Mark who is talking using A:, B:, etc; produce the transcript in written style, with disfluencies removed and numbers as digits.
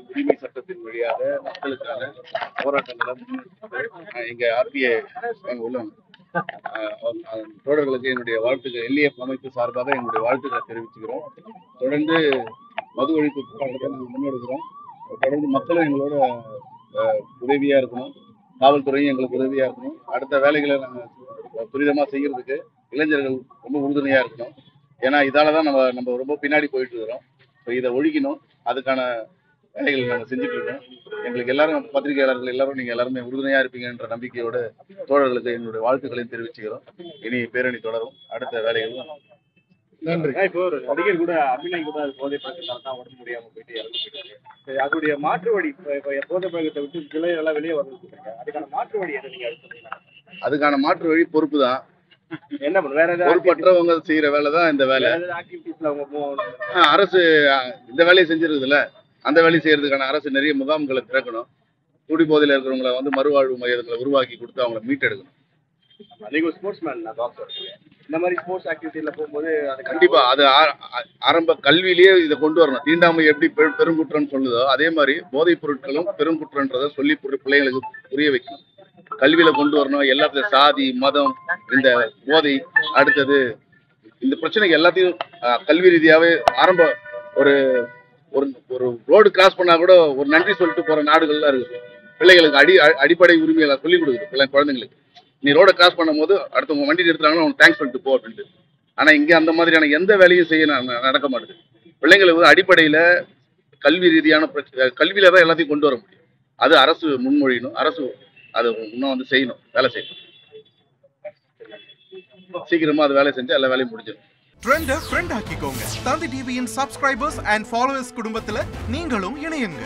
A: உரிமை சட்டத்தின் வழியாக மக்களுக்கான போராட்டங்களை எங்க ஆர்பிஐ உள்ள தோழர்களுக்கு என்னுடைய வாழ்த்துக்கள் எல்ஏஎஃப் அமைப்பு சார்பாக என்னுடைய வாழ்த்துக்களை தெரிவிச்சுக்கிறோம். தொடர்ந்து மது ஒழிப்பு போராட்டத்தை நாங்கள் முன்னெடுக்கிறோம். தொடர்ந்து மக்களும் எங்களோட உதவியா இருக்கணும், காவல்துறையும் எங்களுக்கு உதவியா இருக்கணும். அடுத்த வேலைகளை நாங்கள் துரிதமா செய்யறதுக்கு இளைஞர்கள் ரொம்ப உறுதுணையா இருக்கணும். ஏன்னா இதாலதான் நம்ம ரொம்ப பின்னாடி போயிட்டு இருக்கிறோம். இதை ஒழிக்கணும், அதுக்கான வேலைகள் நாங்கள் செஞ்சுட்டு இருக்கோம். எங்களுக்கு எல்லாரும் பத்திரிகையாளர்கள் எல்லாரும் நீங்க எல்லாருமே உறுதுணையா இருப்பீங்கன்ற நம்பிக்கையோட தோழர்களுக்கு எங்களுடைய வாழ்த்துக்களையும் தெரிவிச்சுக்கிறோம். இனி பேரணி தொடரும், அடுத்த வேலைகளும்.
B: நன்றி. இப்போ ஒரு நடிகர் கூட அபிநய் கூட போதை பழக்கத்தால் தான் உடம்பு முடியாம போயிட்டு இறந்து போயிட்டு, அதோடைய மாற்று வழி போதை பழக்கத்தை விட்டு கிளை எல்லாம் வெளியே வந்து அதுக்கான மாற்று வழி என்ன நீங்க
A: அதுக்கான மாற்று வழி பொறுப்பு தான்.
B: என்ன பண்ண வேற ஏதாவது
A: பொறுப்பற்றவங்க செய்யற வேலை தான் இந்த வேலை. அரசு இந்த வேலையை செஞ்சிருக்குதுல்ல, அந்த வேலையை செய்யறதுக்கான அரசு நிறைய முகாம்களை திறக்கணும். குடி போதையில இருக்கிறவங்களை வந்து மறுவாழ்வு மையங்களை உருவாக்கி கொடுத்து அவங்களை மீட்டெடுக்கணும்.
B: நீங்க ஸ்போர்ட்ஸ் மேன் இந்த மாதிரி ஸ்போர்ட்ஸ் ஆக்டிவிட்டியில போகும்போது
A: கண்டிப்பா அது ஆரம்ப கல்வியிலேயே இதை கொண்டு வரணும். தீண்டாமை எப்படி பெருங்குற்றம்னு சொல்லுதோ அதே மாதிரி போதைப் பொருட்களும் பெருங்குற்றன்றதை சொல்லி பிள்ளைங்களுக்கு புரிய வைக்கணும். கல்வியில கொண்டு வரணும். எல்லா சாதி மதம் இந்த போதை அடுத்தது இந்த பிரச்சனைக்கு எல்லாத்தையும் கல்வி ரீதியாவே ஆரம்ப ஒரு ஒரு ரோடு கிராஸ் பண்ணா கூட ஒரு நன்றி சொல்லிட்டு போற நாடுகள்லாம் இருக்கு. பிள்ளைகளுக்கு அடிப்படை உரிமைகளை சொல்லிக் கொடுக்குது குழந்தைங்களுக்கு. நீ ரோட கிராஸ் பண்ணும் போது அடுத்தவங்க வண்டி எடுத்துறாங்கன்னா அவங்க தேங்க்ஸ் சொல்லிட்டு போ அப்படின்ட்டு. ஆனா இங்க அந்த மாதிரியான எந்த வேலையும் செய்ய நடக்க மாட்டேது. பிள்ளைங்களுக்கு வந்து அடிப்படையில கல்வி ரீதியான கல்வியில தான் எல்லாத்தையும் கொண்டு வர முடியும். அது அரசு முன்மொழியணும், அரசு அது இன்னும் வந்து செய்யணும், வேலை செய்யணும். சீக்கிரமா அது வேலை செஞ்சு எல்லா வேலையும் முடிஞ்சிடும்.
C: ட்ரெண்ட ஃப்ரெண்ட் ஆக்கிக்கோங்க. தந்தி டிவியின் சப்ஸ்கிரைபர்ஸ் அண்ட் ஃபாலோவர்ஸ் குடும்பத்துல நீங்களும் இணையுங்க.